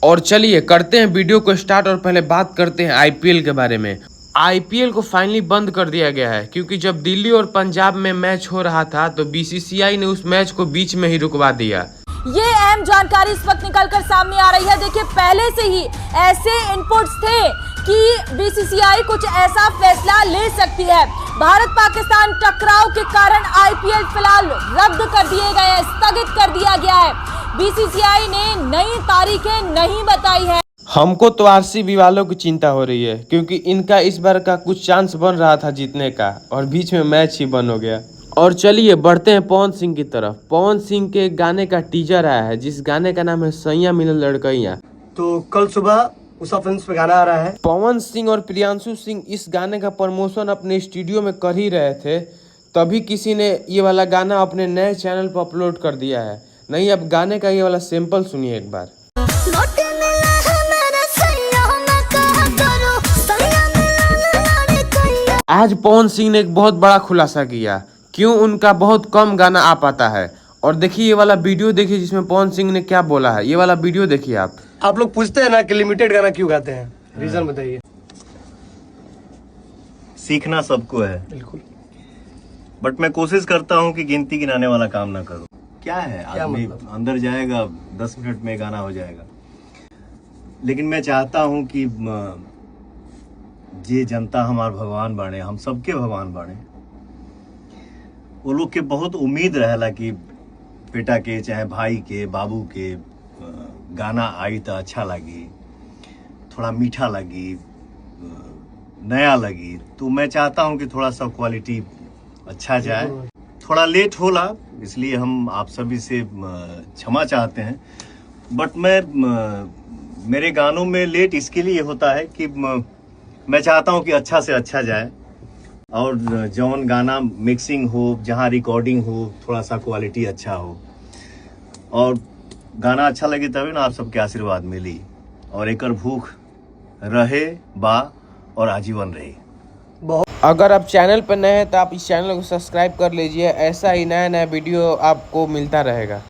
और चलिए करते हैं वीडियो को स्टार्ट और पहले बात करते हैं आईपीएल के बारे में। आईपीएल को फाइनली बंद कर दिया गया है क्योंकि जब दिल्ली और पंजाब में मैच हो रहा था तो बीसीसीआई ने उस मैच को बीच में ही रुकवा दिया। ये अहम जानकारी इस वक्त निकलकर सामने आ रही है। देखिए, पहले से ही ऐसे इनपुट्स थे कि बीसीसीआई कुछ ऐसा फैसला ले सकती है। भारत पाकिस्तान टकराव के कारण आईपीएल फिलहाल रद्द कर दिए गए हैं, स्थगित कर दिया गया है। बीसीसीआई ने नई तारीखें नहीं बताई है। हमको तो आरसीबी वालों की चिंता हो रही है क्योंकि इनका इस बार का कुछ चांस बन रहा था जीतने का और बीच में मैच ही बंद हो गया। और चलिए बढ़ते हैं पवन सिंह की तरफ। पवन सिंह के गाने का टीजर आया है जिस गाने का नाम है सैया मिलल लड़कैया। तो कल सुबह उषा फिल्म्स पे गाना आ रहा है। पवन सिंह और प्रियांशु सिंह इस गाने का प्रमोशन अपने स्टूडियो में कर ही रहे थे, तभी किसी ने ये वाला गाना अपने नए चैनल पर अपलोड कर दिया है। नहीं, अब गाने का ये वाला सैंपल सुनिए एक बार। आज पवन सिंह ने एक बहुत बड़ा खुलासा किया क्यों उनका बहुत कम गाना आ पाता है। और देखिए ये वाला वीडियो देखिए जिसमें पवन सिंह ने क्या बोला है। ये वाला वीडियो देखिए आप। आप लोग पूछते हैं ना कि लिमिटेड गाना क्यों गाते हैं, रीजन बताइए। सीखना सबको है, बिल्कुल। बट मैं कोशिश करता हूँ कि गिनती गिनाने वाला काम ना करूँ। क्या है, आदमी मतलब? अंदर जाएगा 10 मिनट में गाना हो जाएगा। लेकिन मैं चाहता हूँ कि जे जनता हमार भगवान बाणे, हम सबके भगवान बाणे, वो लोग के बहुत उम्मीद रहेला कि बेटा के चाहे भाई के बाबू के गाना आई तो अच्छा लगी, थोड़ा मीठा लगी, नया लगी। तो मैं चाहता हूं कि थोड़ा सा क्वालिटी अच्छा जाए। थोड़ा लेट होला इसलिए हम आप सभी से क्षमा चाहते हैं। बट मेरे गानों में लेट इसके लिए होता है कि मैं चाहता हूं कि अच्छा से अच्छा जाए और जौन गाना मिक्सिंग हो, जहां रिकॉर्डिंग हो, थोड़ा सा क्वालिटी अच्छा हो और गाना अच्छा लगे तभी ना आप सबके आशीर्वाद मिली और एकर भूख रहे बा और आजीवन रहे। अगर आप चैनल पर नए हैं तो आप इस चैनल को सब्सक्राइब कर लीजिए। ऐसा ही नया नया वीडियो आपको मिलता रहेगा।